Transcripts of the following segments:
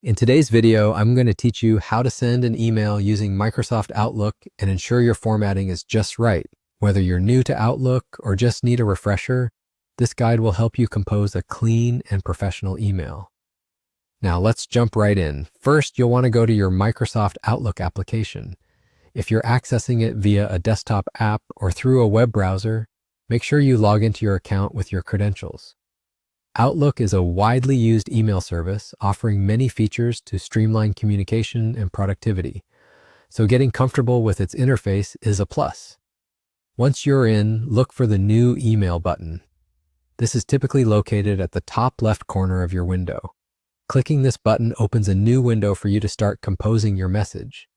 In today's video, I'm going to teach you how to send an email using Microsoft Outlook and ensure your formatting is just right. Whether you're new to Outlook or just need a refresher, this guide will help you compose a clean and professional email. Now let's jump right in. First, you'll want to go to your Microsoft Outlook application. If you're accessing it via a desktop app or through a web browser, make sure you log into your account with your credentials. Outlook is a widely used email service offering many features to streamline communication and productivity, so getting comfortable with its interface is a plus. Once you're in, look for the New Email button. This is typically located at the top left corner of your window. Clicking this button opens a new window for you to start composing your message.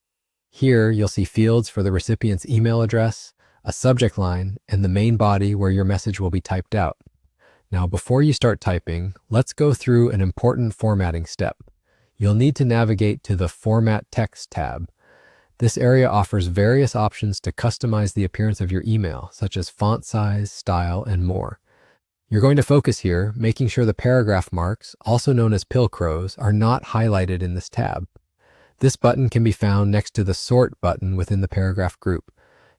Here, you'll see fields for the recipient's email address, a subject line, and the main body where your message will be typed out. Now, before you start typing, let's go through an important formatting step. You'll need to navigate to the Format Text tab. This area offers various options to customize the appearance of your email, such as font size, style, and more. You're going to focus here, making sure the paragraph marks, also known as pilcrows, are not highlighted in this tab. This button can be found next to the Sort button within the paragraph group.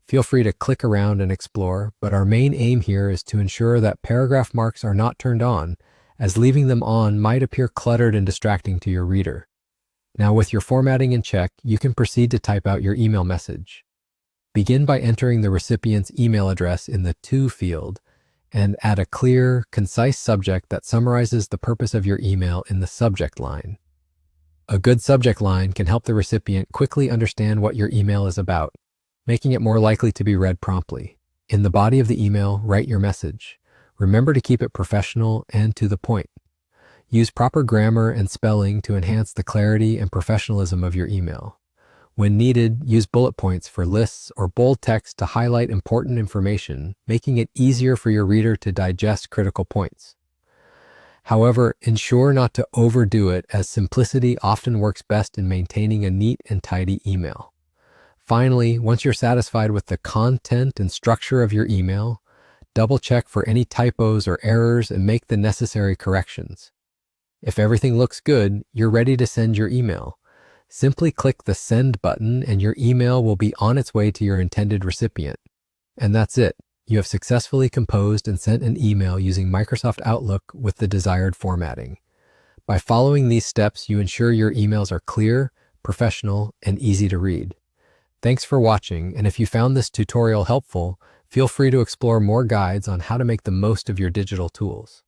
Feel free to click around and explore, but our main aim here is to ensure that paragraph marks are not turned on, as leaving them on might appear cluttered and distracting to your reader. Now, with your formatting in check, you can proceed to type out your email message. Begin by entering the recipient's email address in the To field, and add a clear, concise subject that summarizes the purpose of your email in the subject line. A good subject line can help the recipient quickly understand what your email is about, making it more likely to be read promptly. In the body of the email, write your message. Remember to keep it professional and to the point. Use proper grammar and spelling to enhance the clarity and professionalism of your email. When needed, use bullet points for lists or bold text to highlight important information, making it easier for your reader to digest critical points. However, ensure not to overdo it, as simplicity often works best in maintaining a neat and tidy email. Finally, once you're satisfied with the content and structure of your email, double-check for any typos or errors and make the necessary corrections. If everything looks good, you're ready to send your email. Simply click the Send button and your email will be on its way to your intended recipient. And that's it. You have successfully composed and sent an email using Microsoft Outlook with the desired formatting. By following these steps, you ensure your emails are clear, professional, and easy to read. Thanks for watching, and if you found this tutorial helpful, feel free to explore more guides on how to make the most of your digital tools.